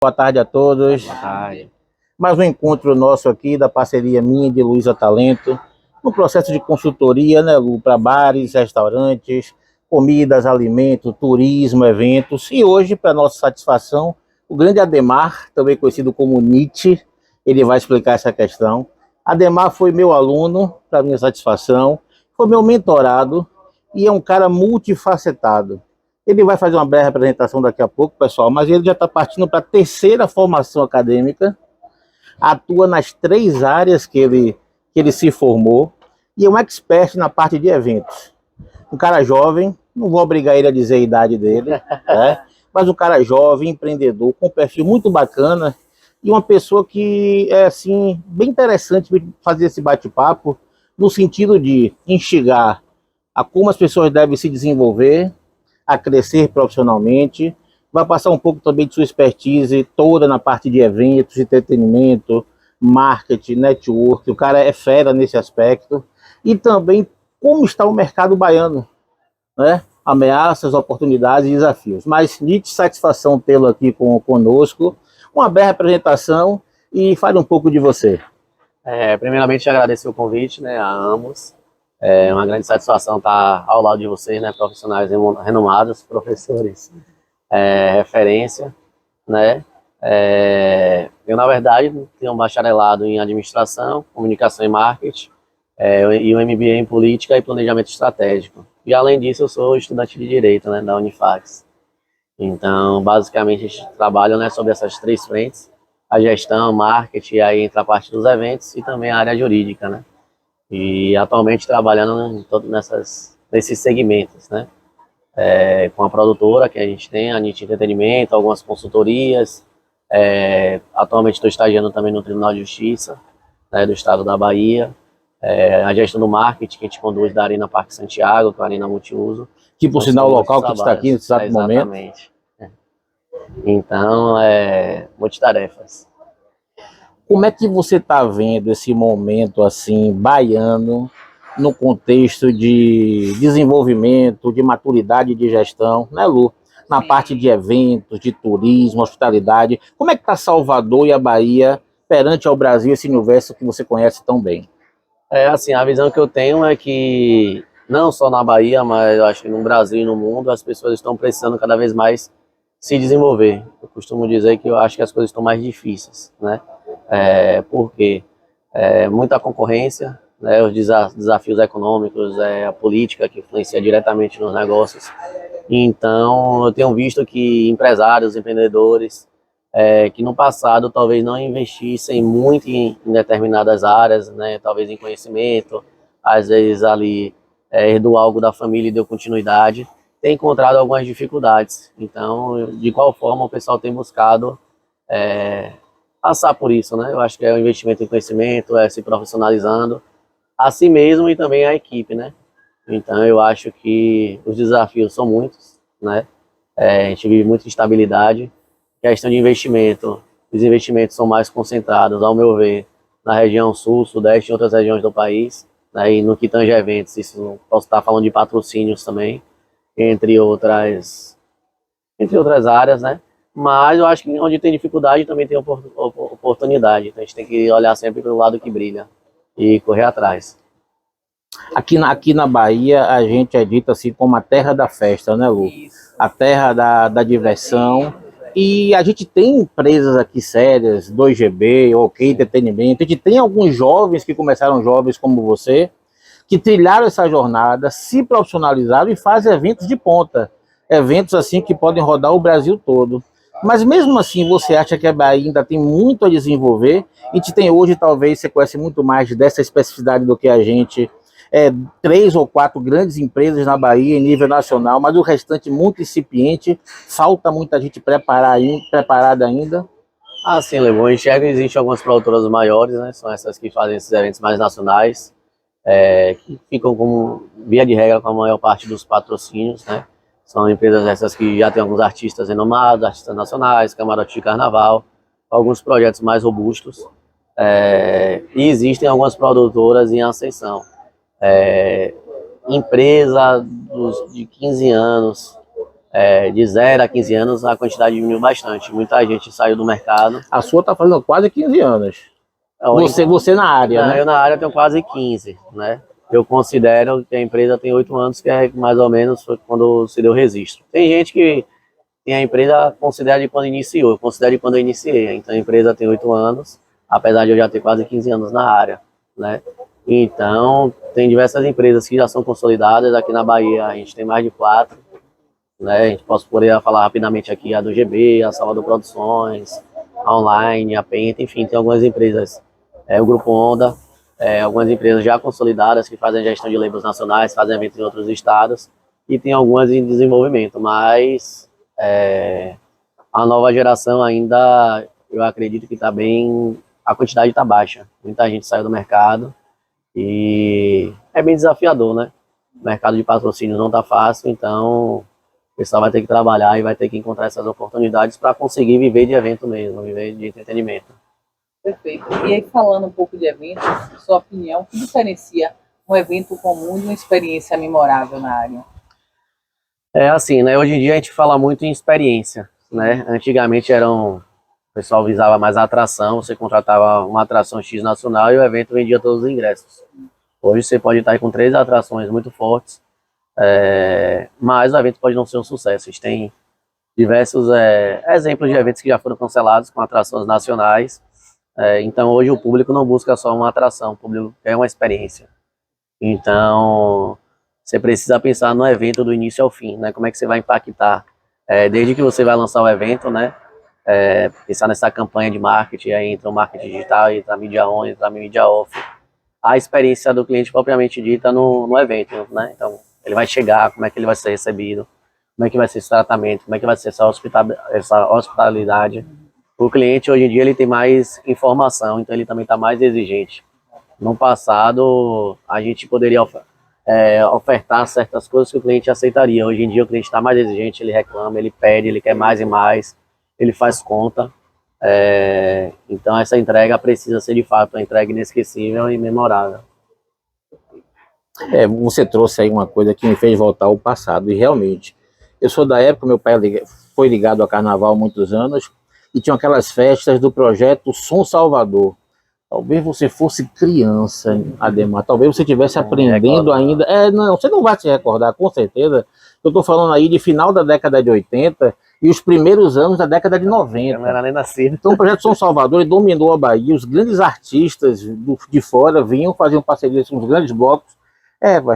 Boa tarde a todos. Boa tarde. Mais um encontro nosso aqui da parceria minha e de Luiza Talento, no processo de consultoria, né, Lu, para bares, restaurantes, comidas, alimentos, turismo, eventos. E hoje, para nossa satisfação, o grande Ademar, também conhecido como Nietzsche, ele vai explicar essa questão. Ademar foi meu aluno, para minha satisfação, foi meu mentorado e é um cara multifacetado. Ele vai fazer uma breve apresentação daqui a pouco, pessoal, mas ele já está partindo para a terceira formação acadêmica, atua nas 3 áreas que ele se formou e é um expert na parte de eventos. Um cara jovem, não vou obrigar ele a dizer a idade dele, né? Mas um cara jovem, empreendedor, com um perfil muito bacana e uma pessoa que é assim, bem interessante fazer esse bate-papo no sentido de instigar a como as pessoas devem se desenvolver, a crescer profissionalmente, vai passar um pouco também de sua expertise toda na parte de eventos, de entretenimento, marketing, network, o cara é fera nesse aspecto, e também como está o mercado baiano, né? Ameaças, oportunidades e desafios. Mas, Nietzsche, satisfação tê-lo aqui conosco, uma breve apresentação e fale um pouco de você. Primeiramente, agradecer o convite, né, a ambos. É uma grande satisfação estar ao lado de vocês, né, profissionais renomados, professores, referência, né. Eu, na verdade, tenho um bacharelado em administração, comunicação e marketing, e um MBA em política e planejamento estratégico. E, além disso, eu sou estudante de direito, né, da Unifax. Então, basicamente, a gente trabalha, né, sobre essas 3 frentes, a gestão, marketing, e aí entra a parte dos eventos e também a área jurídica, né. E atualmente trabalhando nesses segmentos, né? Com a produtora que a gente tem, a Nietzsche Entretenimento, algumas consultorias. Atualmente estou estagiando também no Tribunal de Justiça, né, do Estado da Bahia. A gestão do marketing que a gente conduz da Arena Parque Santiago, que é a Arena Multiuso. Que, por sinal, o local que está aqui nesse exato momento. Exatamente. Então, multitarefas. Como é que você está vendo esse momento assim baiano no contexto de desenvolvimento, de maturidade de gestão, né, Lu? Na parte de eventos, de turismo, hospitalidade. Como é que está Salvador e a Bahia perante ao Brasil, esse universo que você conhece tão bem? Assim, a visão que eu tenho é que, não só na Bahia, mas eu acho que no Brasil e no mundo, as pessoas estão precisando cada vez mais se desenvolver. Eu costumo dizer que eu acho que as coisas estão mais difíceis, né? Porque muita concorrência, né, os desafios econômicos, a política que influencia diretamente nos negócios. Então, eu tenho visto que empresários, empreendedores, que no passado talvez não investissem muito em determinadas áreas, né, talvez em conhecimento, às vezes ali herdou algo da família e deu continuidade, tem encontrado algumas dificuldades. Então, de qual forma o pessoal tem buscado passar por isso, né? Eu acho que é o investimento em conhecimento, se profissionalizando a si mesmo e também a equipe, né? Então eu acho que os desafios são muitos, né? A gente vive muita instabilidade, questão de investimento, os investimentos são mais concentrados, ao meu ver, na região sul, sudeste e outras regiões do país, né? E no que tange eventos, isso posso estar falando de patrocínios também, entre outras áreas, né? Mas eu acho que onde tem dificuldade também tem oportunidade. Então a gente tem que olhar sempre para o lado que brilha e correr atrás. Aqui na Bahia, a gente é dito assim como a terra da festa, né, Lu? A terra da diversão. E a gente tem empresas aqui sérias, 2GB, OK Entretenimento. A gente tem alguns jovens que começaram jovens como você, que trilharam essa jornada, se profissionalizaram e fazem eventos de ponta. Eventos assim que podem rodar o Brasil todo. Mas mesmo assim, você acha que a Bahia ainda tem muito a desenvolver? A gente tem hoje, talvez, você conhece muito mais dessa especificidade do que a gente, 3 ou 4 grandes empresas na Bahia em nível nacional, mas o restante muito incipiente, falta muita gente preparada ainda. Sim, Levon, eu enxergo que existem algumas produtoras maiores, né? São essas que fazem esses eventos mais nacionais, que ficam como via de regra com a maior parte dos patrocínios, né? São empresas essas que já têm alguns artistas renomados, artistas nacionais, camarote de carnaval, alguns projetos mais robustos. E existem algumas produtoras em ascensão. Empresa de 15 anos, De 0 a 15 anos, a quantidade diminuiu bastante. Muita gente saiu do mercado. A sua tá fazendo quase 15 anos. Você na área, né? Eu na área tenho quase 15, né? Eu considero que a empresa tem 8 anos, que é mais ou menos foi quando se deu o registro. Tem gente que tem a empresa, considera de quando iniciou, eu considero de quando eu iniciei. Então a empresa tem 8 anos, apesar de eu já ter quase 15 anos na área, né? Então, tem diversas empresas que já são consolidadas. Aqui na Bahia a gente tem mais de 4, né? A gente poderia falar rapidamente aqui a do GB, a Salvador Produções, a Online, a Penta, enfim, tem algumas empresas, o Grupo Honda, algumas empresas já consolidadas que fazem gestão de labels nacionais, fazem eventos em outros estados, e tem algumas em desenvolvimento, mas a nova geração ainda, eu acredito que está bem, a quantidade está baixa, muita gente saiu do mercado, e é bem desafiador, né? O mercado de patrocínio não está fácil, então o pessoal vai ter que trabalhar e vai ter que encontrar essas oportunidades para conseguir viver de evento mesmo, viver de entretenimento. Perfeito. E aí, falando um pouco de eventos, sua opinião, o que diferencia um evento comum de uma experiência memorável na área? É assim, né? Hoje em dia a gente fala muito em experiência, né? Antigamente o pessoal visava mais a atração, você contratava uma atração X nacional e o evento vendia todos os ingressos. Hoje você pode estar com 3 atrações muito fortes, mas o evento pode não ser um sucesso. A gente tem diversos exemplos de eventos que já foram cancelados com atrações nacionais. Então hoje o público não busca só uma atração, o público quer uma experiência. Então você precisa pensar no evento do início ao fim, né? Como é que você vai impactar, desde que você vai lançar o evento, né? Pensar nessa campanha de marketing, aí entra o marketing digital, entra a mídia on, entra a mídia off. A experiência do cliente propriamente dita no evento, né? Então, ele vai chegar, como é que ele vai ser recebido, como é que vai ser esse tratamento, como é que vai ser essa hospitalidade. O cliente, hoje em dia, ele tem mais informação, então ele também está mais exigente. No passado, a gente poderia ofertar certas coisas que o cliente aceitaria. Hoje em dia, o cliente está mais exigente, ele reclama, ele pede, ele quer mais e mais, ele faz conta. Então essa entrega precisa ser de fato uma entrega inesquecível e memorável. Você trouxe aí uma coisa que me fez voltar ao passado, e realmente, eu sou da época, meu pai foi ligado a carnaval há muitos anos, e tinha aquelas festas do projeto Som Salvador. Talvez você fosse criança, Ademar, talvez você estivesse aprendendo ainda. Não, você não vai se recordar, com certeza. Eu estou falando aí de final da década de 80 e os primeiros anos da década de 90. Eu não era nem nascido. Então o projeto São Salvador ele dominou a Bahia, os grandes artistas de fora vinham, faziam parcerias com os grandes blocos,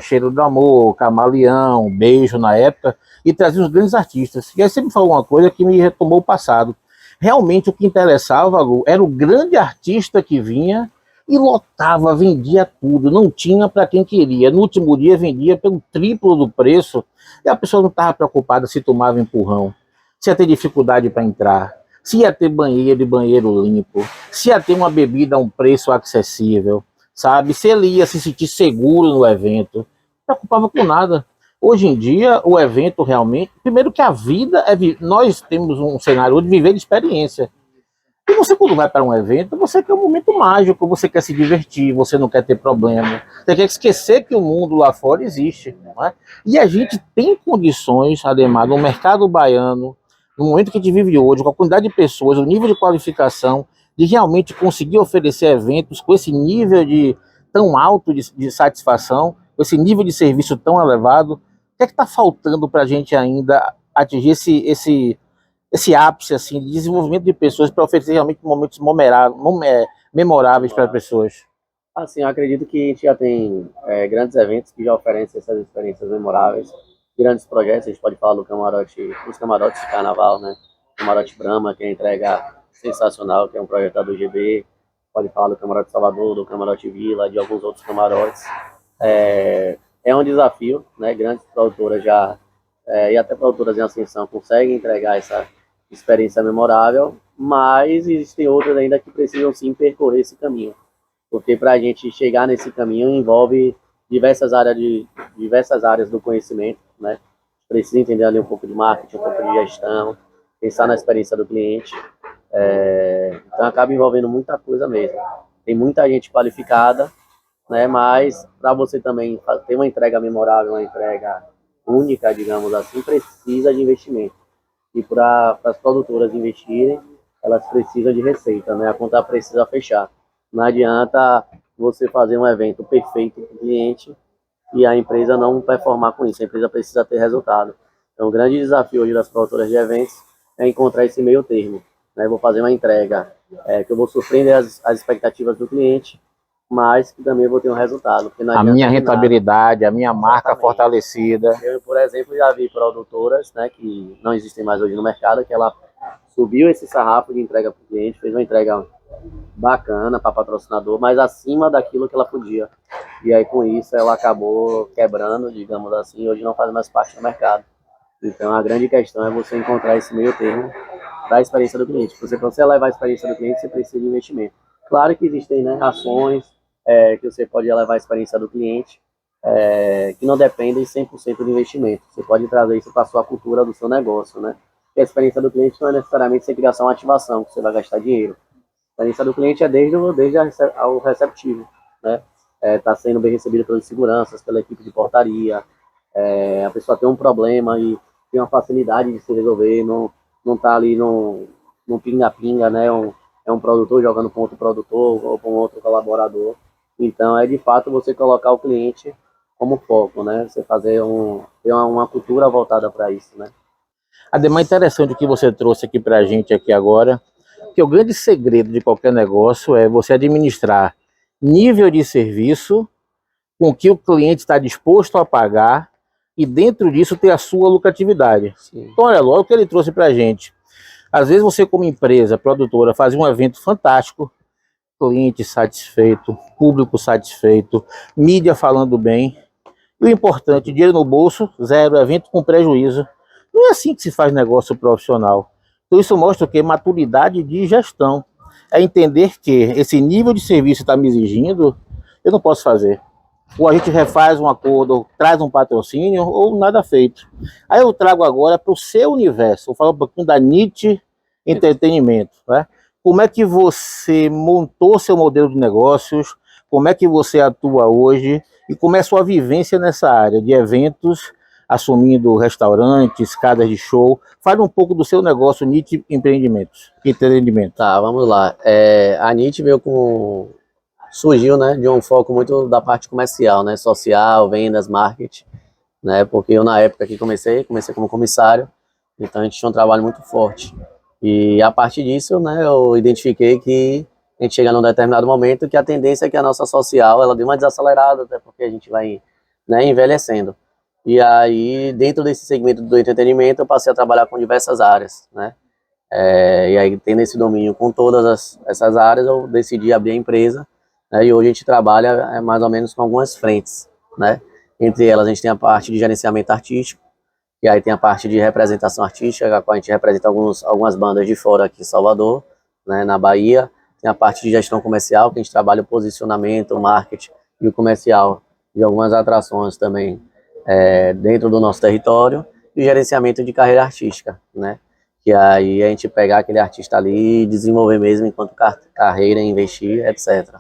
Cheiro do Amor, Camaleão, Beijo na época, e traziam os grandes artistas. E aí você me falou uma coisa que me retomou o passado. Realmente o que interessava, Lu, era o grande artista que vinha e lotava, vendia tudo, não tinha para quem queria. No último dia vendia pelo triplo do preço e a pessoa não estava preocupada se tomava empurrão, se ia ter dificuldade para entrar, se ia ter banheiro e banheiro limpo, se ia ter uma bebida a um preço acessível, sabe? Se ele ia se sentir seguro no evento, não preocupava com nada. Hoje em dia, o evento realmente... Primeiro que a vida nós temos um cenário de viver de experiência. E você, quando vai para um evento, você quer um momento mágico, você quer se divertir, você não quer ter problema. Você quer esquecer que o mundo lá fora existe. Não é? E a gente tem condições, Ademar, no mercado baiano, no momento que a gente vive hoje, com a quantidade de pessoas, o nível de qualificação, de realmente conseguir oferecer eventos com esse nível tão alto de satisfação, com esse nível de serviço tão elevado. O que é que está faltando para a gente ainda atingir esse ápice assim, de desenvolvimento de pessoas para oferecer realmente momentos memoráveis para as pessoas? Assim, eu acredito que a gente já tem grandes eventos que já oferecem essas experiências memoráveis, grandes projetos. A gente pode falar dos camarotes de carnaval, né? Camarote Brahma, que é a entrega sensacional, que é um projeto do GB. Pode falar do Camarote Salvador, do Camarote Vila, de alguns outros camarotes. É um desafio, né? Grandes produtoras e até produtoras em ascensão conseguem entregar essa experiência memorável, mas existem outras ainda que precisam sim percorrer esse caminho, porque para a gente chegar nesse caminho envolve diversas áreas do conhecimento, né? Precisa entender ali um pouco de marketing, um pouco de gestão, pensar na experiência do cliente, então acaba envolvendo muita coisa mesmo. Tem muita gente qualificada, né? Mas para você também ter uma entrega memorável, uma entrega única, digamos assim, precisa de investimento. E para as produtoras investirem, elas precisam de receita, né? A conta precisa fechar. Não adianta você fazer um evento perfeito para o cliente e a empresa não performar com isso. A empresa precisa ter resultado. Então, o grande desafio hoje das produtoras de eventos é encontrar esse meio termo, né? Vou fazer uma entrega que eu vou surpreender as expectativas do cliente, mas que também vou ter um resultado. A minha rentabilidade, a minha marca fortalecida. Eu, por exemplo, já vi produtoras, né, que não existem mais hoje no mercado, que ela subiu esse sarrafo de entrega para o cliente, fez uma entrega bacana para patrocinador, mas acima daquilo que ela podia. E aí, com isso, ela acabou quebrando, digamos assim, e hoje não faz mais parte do mercado. Então, a grande questão é você encontrar esse meio termo da experiência do cliente. Para você levar a experiência do cliente, você precisa de investimento. Claro que existem, né, ações que você pode levar a experiência do cliente, que não dependem 100% do investimento. Você pode trazer isso para a sua cultura do seu negócio, né? E a experiência do cliente não é necessariamente você criação ou ativação, que você vai gastar dinheiro. A experiência do cliente é desde o receptivo, né? Tá sendo bem recebido pelos seguranças, pela equipe de portaria, a pessoa tem um problema e tem uma facilidade de se resolver, não tá ali no pinga-pinga, né? É um produtor jogando com outro produtor ou com outro colaborador. Então, de fato você colocar o cliente como foco, né? Você fazer ter uma cultura voltada para isso, né? Ademar, interessante o que você trouxe aqui para a gente aqui agora, que o grande segredo de qualquer negócio é você administrar nível de serviço com que o cliente está disposto a pagar e dentro disso ter a sua lucratividade. Sim. Então, olha lá o que ele trouxe para a gente. Às vezes você, como empresa, produtora, faz um evento fantástico, cliente satisfeito, público satisfeito, mídia falando bem, e o importante, dinheiro no bolso, zero, evento com prejuízo. Não é assim que se faz negócio profissional. Então isso mostra o quê? Maturidade de gestão. É entender que esse nível de serviço está me exigindo, eu não posso fazer. Ou a gente refaz um acordo, ou traz um patrocínio, ou nada feito. Aí eu trago agora para o seu universo, vou falar um pouquinho da NIT Entretenimento, né? Como é que você montou seu modelo de negócios, como é que você atua hoje e como é a sua vivência nessa área de eventos, assumindo restaurantes, casas de show. Fale um pouco do seu negócio NIT Entretenimento. Tá, vamos lá. A NIT surgiu, né, de um foco muito da parte comercial, né, social, vendas, marketing, né, porque eu na época que comecei como comissário, então a gente tinha um trabalho muito forte. E a partir disso, né, eu identifiquei que a gente chega num determinado momento que a tendência é que a nossa social, ela dê uma desacelerada, até porque a gente vai, né, envelhecendo. E aí, dentro desse segmento do entretenimento, eu passei a trabalhar com diversas áreas, né? E aí, tendo esse domínio com todas essas áreas, eu decidi abrir a empresa, né? E hoje a gente trabalha mais ou menos com algumas frentes, né? Entre elas, a gente tem a parte de gerenciamento artístico, e aí tem a parte de representação artística, a qual a gente representa algumas bandas de fora aqui em Salvador, né, na Bahia. Tem a parte de gestão comercial, que a gente trabalha o posicionamento, o marketing e o comercial de algumas atrações também dentro do nosso território. E o gerenciamento de carreira artística, né? Que aí a gente pegar aquele artista ali e desenvolver mesmo enquanto carreira, investir, etc.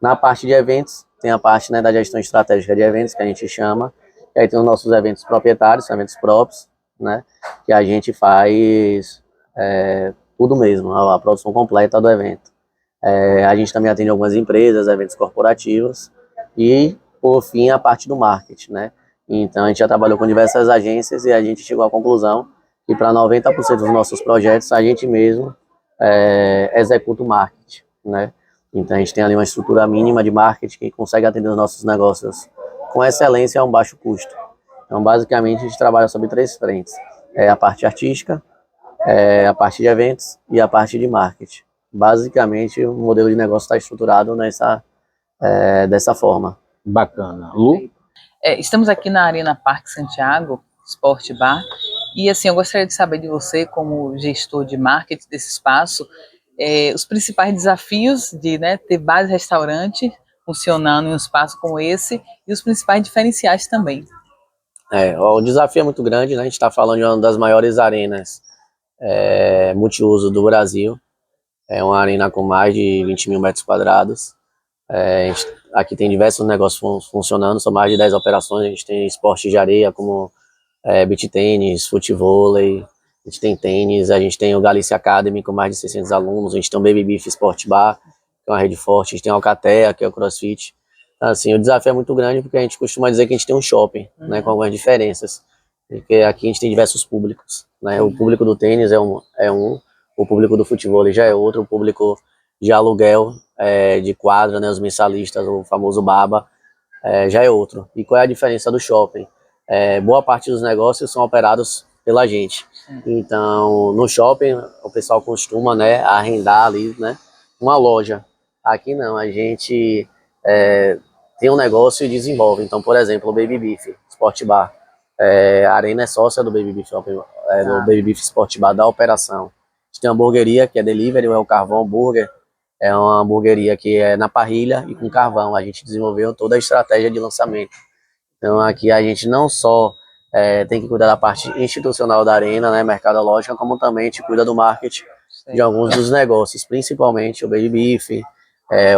Na parte de eventos, tem a parte, né, da gestão estratégica de eventos, que a gente chama. E aí tem os nossos eventos proprietários, eventos próprios, né, que a gente faz tudo mesmo, a produção completa do evento. A gente também atende algumas empresas, eventos corporativos e, por fim, a parte do marketing, né. Então a gente já trabalhou com diversas agências e a gente chegou à conclusão que para 90% dos nossos projetos a gente mesmo executa o marketing, né. Então a gente tem ali uma estrutura mínima de marketing que consegue atender os nossos negócios com excelência a um baixo custo. Então, basicamente, a gente trabalha sobre 3 frentes. A parte artística, a parte de eventos e a parte de marketing. Basicamente, o modelo de negócio está estruturado dessa forma. Bacana. Lu? Estamos aqui na Arena Parque Santiago, Sport Bar, e assim, eu gostaria de saber de você, como gestor de marketing desse espaço, os principais desafios de, né, ter vários restaurantes funcionando em um espaço como esse e os principais diferenciais também. O desafio é muito grande, né? A gente está falando de uma das maiores arenas multiuso do Brasil. É uma arena com mais de 20 mil metros quadrados. Aqui tem diversos negócios funcionando, são mais de 10 operações. A gente tem esporte de areia, como beach tênis, futevôlei, a gente tem tênis, a gente tem o Galícia Academy com mais de 600 alunos, a gente tem o Baby Beef Sport Bar, que é uma rede forte, a gente tem o Alcatea, que é o CrossFit. Então, assim, o desafio é muito grande porque a gente costuma dizer que a gente tem um shopping, né, com algumas diferenças. Porque aqui a gente tem diversos públicos, né? O público do tênis é um, o público do futebol já é outro, o público de aluguel de quadra, né, os mensalistas, o famoso baba, já é outro. E qual é a diferença do shopping? Boa parte dos negócios são operados pela gente. Então, no shopping, o pessoal costuma, né, arrendar ali, né, uma loja. Aqui não, a gente tem um negócio e desenvolve. Então, por exemplo, o Baby Beef Sport Bar. A Arena é sócia do Baby Beef, do Baby Beef Sport Bar da operação. A gente tem uma hamburgueria que é delivery, é o Carvão Burger. É uma hamburgueria que é na parrilha e com carvão. A gente desenvolveu toda a estratégia de lançamento. Então aqui a gente não só tem que cuidar da parte institucional da Arena, né, mercadológica, como também a gente cuida do marketing de alguns dos negócios, principalmente o Baby Beef,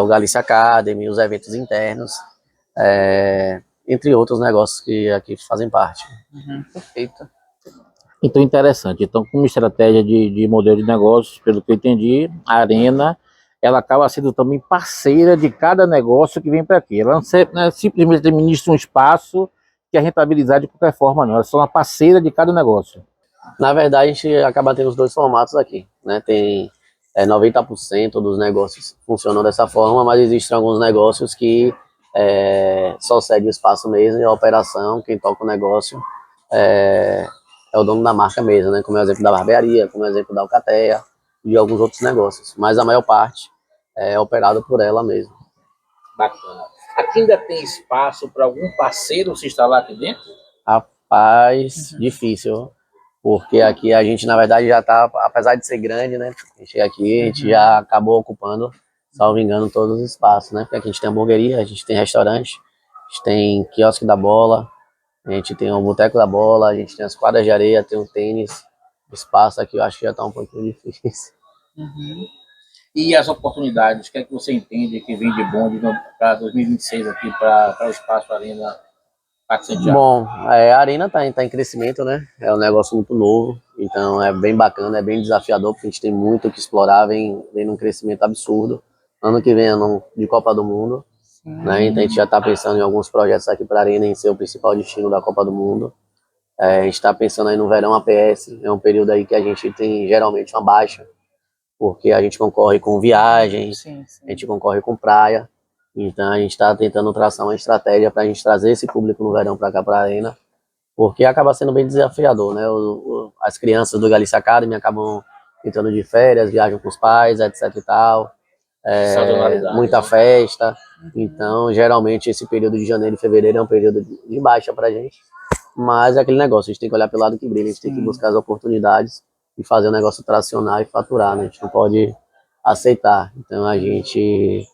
o Galícia Academy, os eventos internos, entre outros negócios que aqui fazem parte. Perfeito. Então, interessante. Então, como estratégia de modelo de negócios, pelo que eu entendi, a Arena, ela acaba sendo também parceira de cada negócio que vem para aqui. Ela não é simplesmente administra um espaço que é rentabilizado de qualquer forma, não. Ela é só uma parceira de cada negócio. Na verdade, a gente acaba tendo os dois formatos aqui, né? Tem 90% dos negócios funcionam dessa forma, mas existem alguns negócios que só cede o espaço mesmo e a operação, quem toca o negócio é o dono da marca mesmo, né? Como é o exemplo da barbearia, como é o exemplo da Alcatea e de alguns outros negócios. Mas a maior parte é operado por ela mesmo. Bacana. Aqui ainda tem espaço para algum parceiro se instalar aqui dentro? Rapaz, difícil, porque aqui a gente, na verdade, já está, apesar de ser grande, né? A gente chega aqui, a gente já acabou ocupando, salvo engano, todos os espaços, né? Porque aqui a gente tem hamburgueria, a gente tem restaurante, a gente tem quiosque da bola, a gente tem o boteco da bola, a gente tem as quadras de areia, tem o tênis. O espaço aqui eu acho que já está um pouquinho difícil. E as oportunidades, o que é que você entende que vem de bom para 2026 aqui para o Espaço Arena Parque Santiago? Bom, a Arena está em crescimento, né? É um negócio muito novo, então é bem bacana, é bem desafiador, porque a gente tem muito que explorar, vem num crescimento absurdo. Ano que vem é ano de Copa do Mundo, né? Então a gente já está pensando em alguns projetos aqui para a Arena em ser o principal destino da Copa do Mundo. A gente está pensando aí no verão APS, é um período aí que a gente tem geralmente uma baixa, porque a gente concorre com viagens, a gente concorre com praia, então a gente está tentando traçar uma estratégia para a gente trazer esse público no verão para cá, para a Arena, porque acaba sendo bem desafiador, né? As crianças do Galícia Academy acabam entrando de férias, viajam com os pais, etc e tal, muita festa, então geralmente esse período de janeiro e fevereiro é um período de baixa para a gente, mas é aquele negócio, a gente tem que olhar pelo lado que brilha, a gente tem que buscar as oportunidades e fazer o negócio tracionar e faturar, né? A gente não pode aceitar. Então a gente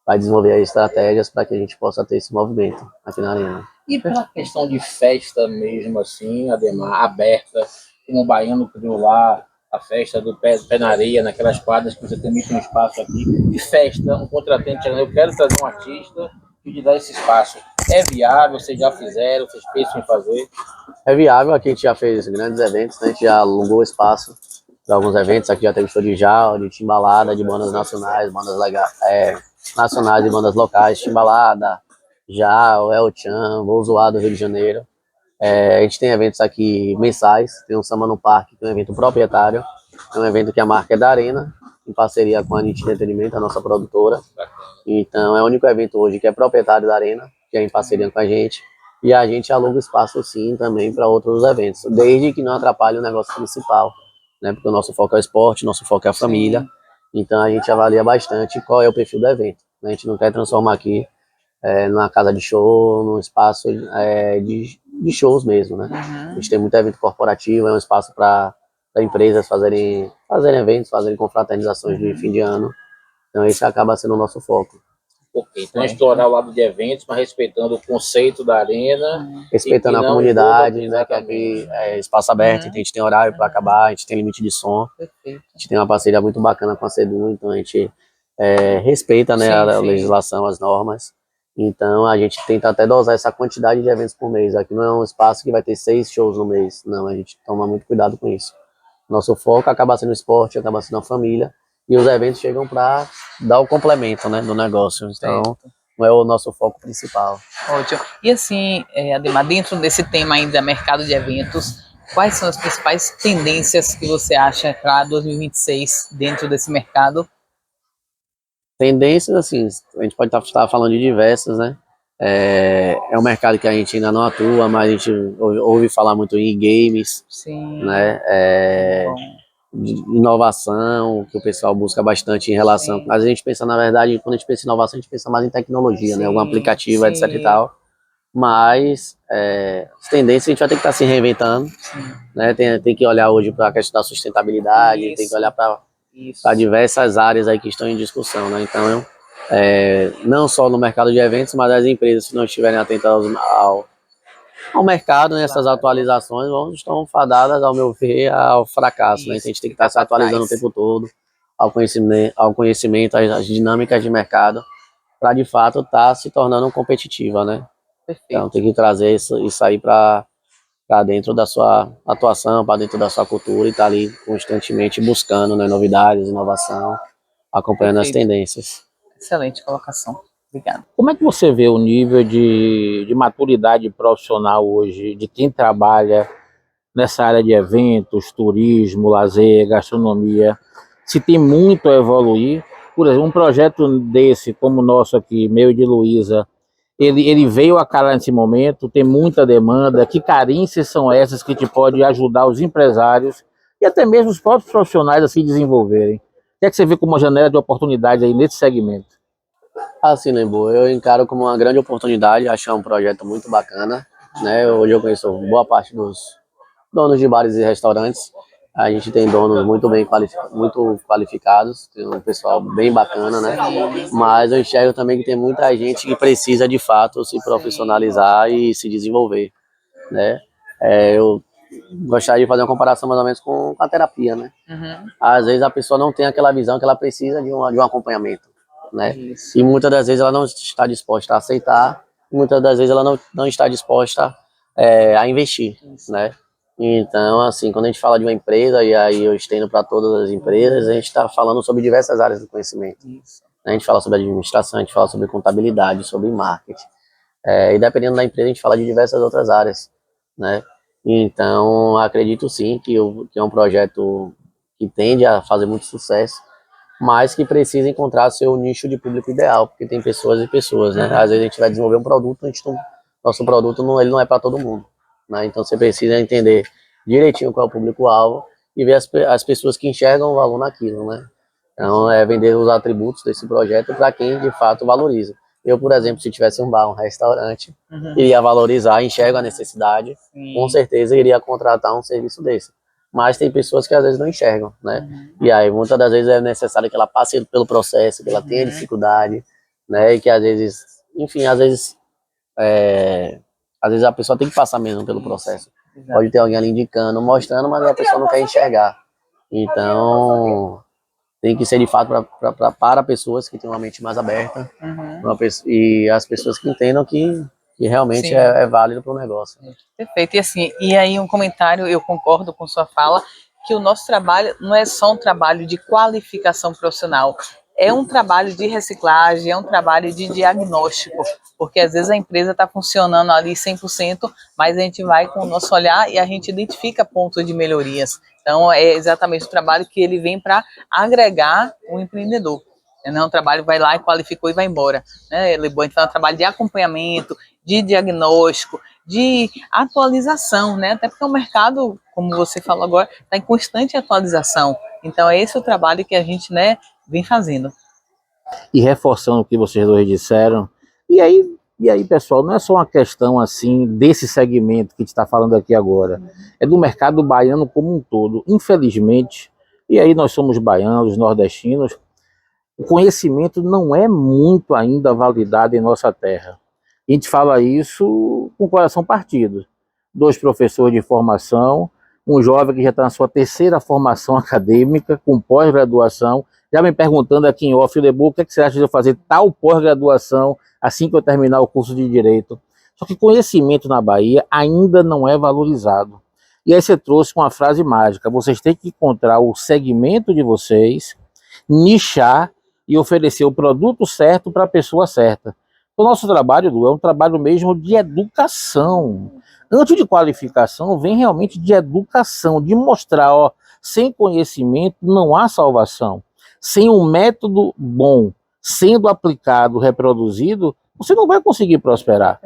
vai desenvolver as estratégias para que a gente possa ter esse movimento aqui na Arena. E pela questão de festa mesmo, assim, Ademar, aberta, como o baiano criou lá a festa do pé na areia, naquelas quadras que você também tem um espaço aqui, e festa, um contratante chegando, eu quero trazer um artista e te dar esse espaço. É viável? Vocês já fizeram? Vocês pensam em fazer? É viável, aqui a gente já fez grandes eventos, né? A gente já alugou espaço para alguns eventos, aqui já teve show de Jal, de timbalada, de bandas nacionais, bandas legais, nacionais e bandas locais, timbalada, Jal, El Chan, Vou Zoar do Rio de Janeiro. A gente tem eventos aqui mensais, tem um Samba no Parque, que é um evento proprietário, é um evento que a marca é da Arena, em parceria com a Nitida Entretenimento, a nossa produtora. Então é o único evento hoje que é proprietário da Arena, que é em parceria com a gente. E a gente aluga espaço sim também para outros eventos, desde que não atrapalhe o negócio principal, né? Porque o nosso foco é o esporte, nosso foco é a família. Então a gente avalia bastante qual é o perfil do evento, né? A gente não quer transformar aqui numa casa de show, num espaço de shows mesmo, né? A gente tem muito evento corporativo, é um espaço para empresas fazerem eventos, fazerem confraternizações de fim de ano. Então esse acaba sendo o nosso foco. Então explorar o lado de eventos, mas respeitando o conceito da Arena. Respeitando a comunidade, né? Que aqui é espaço aberto, então a gente tem horário para acabar, a gente tem limite de som. A gente tem uma parceria muito bacana com a CEDU, então a gente respeita, né, a legislação, as normas. Então a gente tenta até dosar essa quantidade de eventos por mês. Aqui não é um espaço que vai ter 6 shows no mês. Não, a gente toma muito cuidado com isso. Nosso foco acaba sendo o esporte, acaba sendo a família. E os eventos chegam para dar o complemento, né, do negócio. Então Certo. não é o nosso foco principal. Ótimo. E assim, Ademar, dentro desse tema ainda, mercado de eventos, quais são as principais tendências que você acha para 2026 dentro desse mercado? Tendências, assim, a gente pode estar falando de diversas, né? É um mercado que a gente ainda não atua, mas a gente ouve falar muito em games, Sim, né? bom, De inovação, que o pessoal busca bastante em relação. sim, Mas a gente pensa, na verdade, quando a gente pensa em inovação, a gente pensa mais em tecnologia, né? Algum sim, aplicativo, etc e sim, tal. Mas as tendências a gente vai ter que estar se reinventando, sim. né? Tem que olhar hoje para a questão da sustentabilidade, tem que Isso, olhar para isso. diversas áreas aí que estão em discussão, né? Então, não só no mercado de eventos, mas as empresas, se não estiverem atentas ao mercado, né, essas Claro. atualizações estão fadadas, ao meu ver, ao fracasso, né? Então a Isso, gente tem que ficar estar se para atualizando o trás. tempo todo, ao conhecimento, às dinâmicas de mercado, para de fato estar se tornando competitiva, né? Então Perfeito. tem que trazer isso aí para dentro da sua atuação, para dentro da sua cultura e estar ali constantemente buscando, né, novidades, inovação, acompanhando as Perfeito. tendências. Excelente colocação. Obrigada. Como é que você vê o nível de maturidade profissional hoje de quem trabalha nessa área de eventos, turismo, lazer, gastronomia? Se tem muito a evoluir? Por exemplo, um projeto desse, como o nosso aqui, meu e de Luísa, ele veio a calhar nesse momento, tem muita demanda. Que carências são essas que te podem ajudar os empresários e até mesmo os próprios profissionais a se desenvolverem? O que é que você vê como uma janela de oportunidade aí nesse segmento? Assim, Lembo, eu encaro como uma grande oportunidade, acho que é um projeto muito bacana, né? Hoje eu conheço boa parte dos donos de bares e restaurantes. A gente tem donos muito qualificados, tem um pessoal bem bacana, né? Mas eu enxergo também que tem muita gente que precisa de fato se profissionalizar e se desenvolver, né? Eu gostaria de fazer uma comparação mais ou menos com a terapia, né? Uhum. Às vezes a pessoa não tem aquela visão que ela precisa de um acompanhamento, né? Isso. E muitas das vezes ela não está disposta a aceitar, e muitas das vezes ela não está disposta a investir, Isso. né? Então, assim, quando a gente fala de uma empresa, e aí eu estendo para todas as empresas, a gente está falando sobre diversas áreas do conhecimento. Isso. A gente fala sobre administração, a gente fala sobre contabilidade, sobre marketing. E dependendo da empresa, a gente fala de diversas outras áreas, né? Então, acredito sim que é um projeto que tende a fazer muito sucesso, mas que precisa encontrar seu nicho de público ideal, porque tem pessoas e pessoas, né? Às vezes a gente vai desenvolver um produto, nosso produto ele não é para todo mundo, né? Então você precisa entender direitinho qual é o público-alvo e ver as pessoas que enxergam o valor naquilo, né? Então é vender os atributos desse projeto para quem de fato valoriza. Eu, por exemplo, se tivesse um bar, um restaurante, Uhum. iria valorizar, enxerga a necessidade, com Sim. certeza iria contratar um serviço desse. Mas tem pessoas que às vezes não enxergam, né? Uhum. E aí muitas das vezes é necessário que ela passe pelo processo, que ela tenha dificuldade, né? E que às vezes, enfim, às vezes a pessoa tem que passar mesmo pelo processo. Exato. Pode ter alguém ali indicando, mostrando, mas a pessoa não quer enxergar. Então, tem que ser de fato para pessoas que têm uma mente mais aberta, Uhum. e as pessoas que entendam que realmente Sim. é válido para o negócio. Perfeito. E assim, e aí um comentário, eu concordo com sua fala, que o nosso trabalho não é só um trabalho de qualificação profissional, é um trabalho de reciclagem, é um trabalho de diagnóstico, porque às vezes a empresa está funcionando ali 100%, mas a gente vai com o nosso olhar e a gente identifica pontos de melhorias. Então é exatamente o trabalho que ele vem para agregar o empreendedor. Não é um trabalho vai lá e qualificou e vai embora. Né? Então é um trabalho de acompanhamento, de diagnóstico, de atualização, né? Até porque o mercado, como você falou agora, está em constante atualização. Então é esse o trabalho que a gente, né, vem fazendo. E reforçando o que vocês dois disseram, e aí, pessoal, não é só uma questão assim desse segmento que a gente está falando aqui agora, é do mercado baiano como um todo. Infelizmente, e aí nós somos baianos, nordestinos, o conhecimento não é muito ainda validado em nossa terra. A gente fala isso com o coração partido. Dois professores de formação, um jovem que já está na sua terceira formação acadêmica, com pós-graduação, já me perguntando aqui em off, Lebo, o que, é que você acha de eu fazer tal pós-graduação assim que eu terminar o curso de Direito? Só que conhecimento na Bahia ainda não é valorizado. E aí você trouxe uma frase mágica, vocês têm que encontrar o segmento de vocês, nichar e oferecer o produto certo para a pessoa certa. O nosso trabalho, Lu, é um trabalho mesmo de educação. Antes de qualificação, vem realmente de educação, de mostrar, ó, sem conhecimento não há salvação. Sem um método bom sendo aplicado, reproduzido, você não vai conseguir prosperar.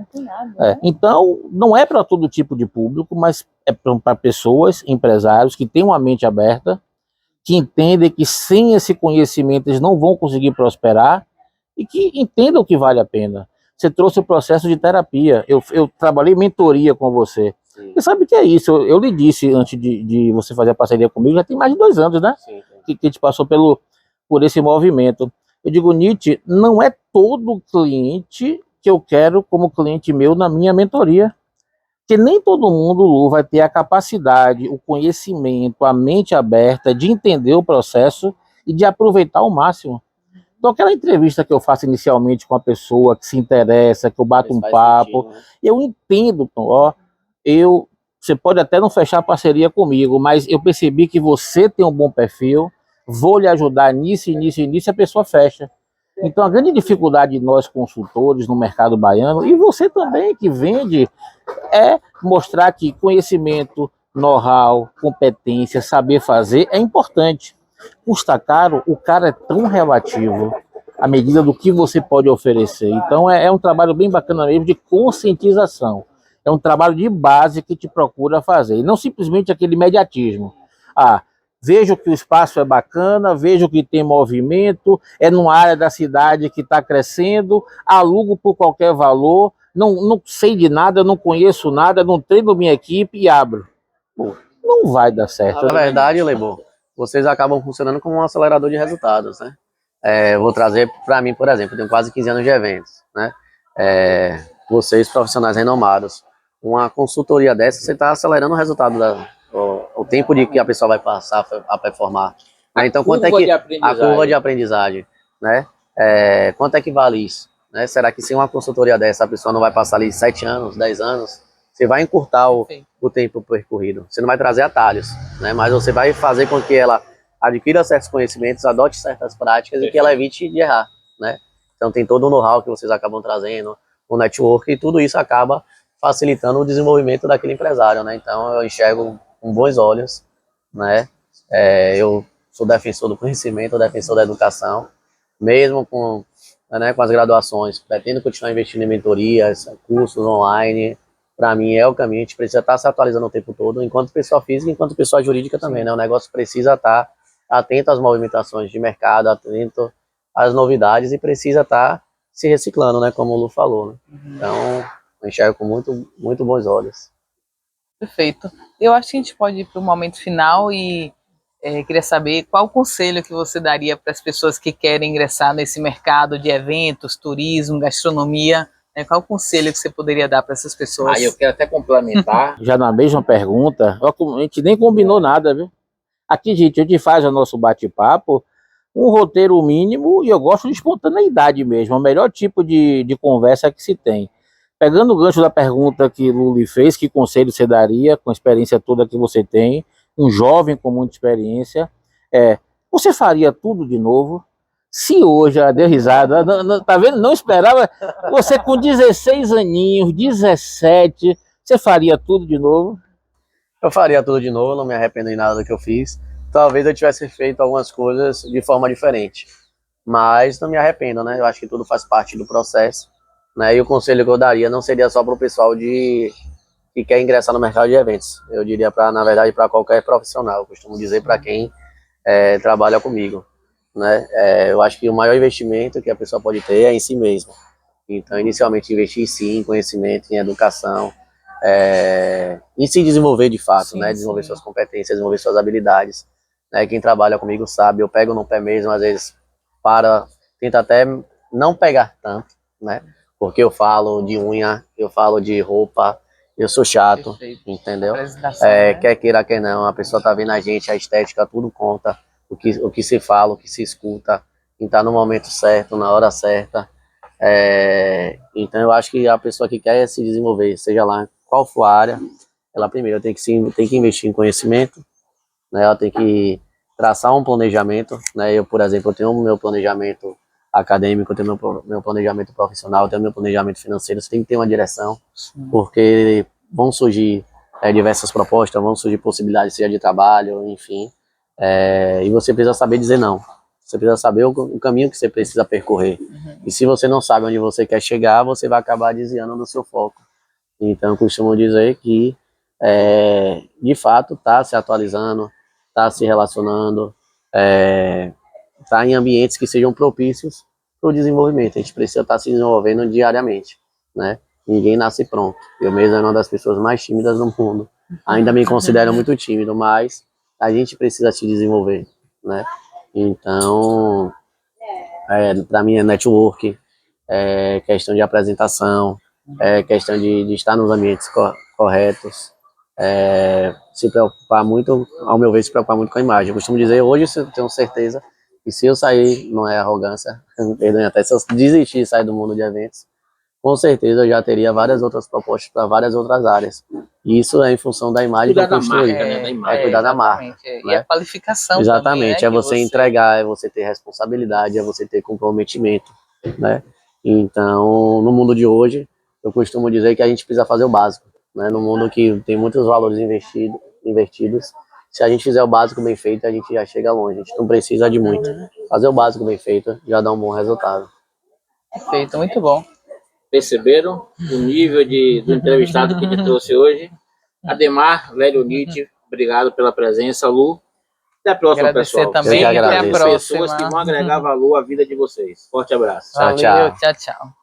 Então, não é para todo tipo de público, mas é para pessoas, empresários que têm uma mente aberta, que entendem que sem esse conhecimento eles não vão conseguir prosperar e que entendam que vale a pena. Você trouxe o processo de terapia, eu trabalhei mentoria com você. Sim. Você sabe o que é isso? Eu lhe disse antes de você fazer a parceria comigo, já tem mais de 2 anos, né? Sim. Que a gente passou por esse movimento. Eu digo, Nietzsche, não é todo cliente que eu quero como cliente meu na minha mentoria. Porque nem todo mundo, Lu, vai ter a capacidade, o conhecimento, a mente aberta de entender o processo e de aproveitar ao máximo. Então, aquela entrevista que eu faço inicialmente com a pessoa que se interessa, que eu bato um papo, sentido, né? Eu entendo, ó, você pode até não fechar parceria comigo, mas eu percebi que você tem um bom perfil, vou lhe ajudar nisso, a pessoa fecha. Então, a grande dificuldade de nós consultores no mercado baiano, e você também que vende, é mostrar que conhecimento, know-how, competência, saber fazer é importante. Custa caro, o cara é tão relativo à medida do que você pode oferecer. Então é um trabalho bem bacana mesmo de conscientização. É um trabalho de base que te procura fazer. E não simplesmente aquele imediatismo. Vejo que o espaço é bacana, vejo que tem movimento, é numa área da cidade que está crescendo, alugo por qualquer valor, não sei de nada, não conheço nada, não treino minha equipe e abro. Pô, não vai dar certo. Na verdade, Lebo, vocês acabam funcionando como um acelerador de resultados, né? Vou trazer para mim, por exemplo, eu tenho quase 15 anos de eventos, né? Vocês, profissionais renomados, uma consultoria dessa, você está acelerando o resultado, o tempo de que a pessoa vai passar a performar. Né? Então, quanto é que a curva de aprendizagem, né? Quanto é que vale isso? Né? Será que sem uma consultoria dessa, a pessoa não vai passar ali 7 anos, 10 anos? Você vai encurtar o tempo percorrido. Você não vai trazer atalhos, né? Mas você vai fazer com que ela adquira certos conhecimentos, adote certas práticas e que ela evite de errar, né? Então tem todo o know-how que vocês acabam trazendo, o network, e tudo isso acaba facilitando o desenvolvimento daquele empresário, né? Então eu enxergo com bons olhos, né? Eu sou defensor do conhecimento, defensor da educação, mesmo com as graduações, pretendo continuar investindo em mentorias, cursos online. Para mim é o caminho, a gente precisa estar se atualizando o tempo todo, enquanto pessoa física, enquanto pessoa jurídica também, né? O negócio precisa estar atento às movimentações de mercado, atento às novidades e precisa estar se reciclando, né? Como o Lu falou, né? Então, eu enxergo com muito bons olhos. Perfeito. Eu acho que a gente pode ir para o momento final e queria saber qual o conselho que você daria para as pessoas que querem ingressar nesse mercado de eventos, turismo, gastronomia. Qual o conselho que você poderia dar para essas pessoas? Eu quero até complementar, já na mesma pergunta, a gente nem combinou nada, viu? Aqui, gente, a gente faz o nosso bate-papo, um roteiro mínimo, e eu gosto de espontaneidade mesmo, o melhor tipo de conversa que se tem. Pegando o gancho da pergunta que Luli fez, que conselho você daria, com a experiência toda que você tem, um jovem com muita experiência, você faria tudo de novo? Se hoje, ela deu risada, tá vendo? Não esperava. Você com 16 aninhos, 17, você faria tudo de novo? Eu faria tudo de novo, não me arrependo em nada do que eu fiz. Talvez eu tivesse feito algumas coisas de forma diferente, mas não me arrependo, né? Eu acho que tudo faz parte do processo, né? E o conselho que eu daria não seria só para o pessoal que quer ingressar no mercado de eventos. Eu diria, na verdade, para qualquer profissional. Eu costumo dizer para quem trabalha comigo, né? Eu acho que o maior investimento que a pessoa pode ter é em si mesma. Então, inicialmente, investir em si, em conhecimento, em educação, em se desenvolver de fato, né? Desenvolver suas competências, desenvolver suas habilidades. Né? Quem trabalha comigo sabe, eu pego no pé mesmo, às vezes tenta até não pegar tanto, né? Porque eu falo de unha, eu falo de roupa, eu sou chato, entendeu? Quer queira, quer não, a pessoa tá vendo a gente, a estética, tudo conta. o que se fala, o que se escuta, em estar no momento certo, na hora certa. Então eu acho que a pessoa que quer se desenvolver, seja lá qual for a área, ela primeiro tem que investir em conhecimento, né? Ela tem que traçar um planejamento, né? Eu, por exemplo, eu tenho o meu planejamento acadêmico, eu tenho meu planejamento profissional, eu tenho meu planejamento financeiro. Você tem que ter uma direção, porque vão surgir diversas propostas, vão surgir possibilidades, seja de trabalho, enfim, e você precisa saber dizer não. Você precisa saber o caminho que você precisa percorrer. E se você não sabe onde você quer chegar, você vai acabar desviando do seu foco. Então, eu costumo dizer que, de fato, está se atualizando, está se relacionando, está em ambientes que sejam propícios para o desenvolvimento. A gente precisa estar se desenvolvendo diariamente, né? Ninguém nasce pronto. Eu mesmo era uma das pessoas mais tímidas do mundo. Ainda me considero muito tímido, mas a gente precisa se desenvolver, né? Então, para mim é network, questão de apresentação, questão de estar nos ambientes corretos, se preocupar muito, ao meu ver, se preocupar muito com a imagem. Eu costumo dizer, hoje eu tenho certeza que se eu sair, não é arrogância, perdão, até se eu desistir de sair do mundo de eventos, com certeza eu já teria várias outras propostas para várias outras áreas. E isso é em função da imagem que eu construí. Cuidar da marca. E Né? a qualificação Exatamente, também, né, é você entregar, é você ter responsabilidade, é você ter comprometimento, né? Então, no mundo de hoje, eu costumo dizer que a gente precisa fazer o básico, né? No mundo que tem muitos valores investidos, se a gente fizer o básico bem feito, a gente já chega longe, a gente não precisa de muito. Fazer o básico bem feito já dá um bom resultado. Perfeito, muito bom. Perceberam o nível do entrevistado que a gente trouxe hoje? Ademar Lélio Nietzsche, obrigado pela presença, Lu. Até a próxima, Agradecer pessoal. também, até a Sempre próxima. pessoas que vão agregar valor à vida de vocês. Forte abraço. Tchau, Valeu, tchau. tchau, tchau.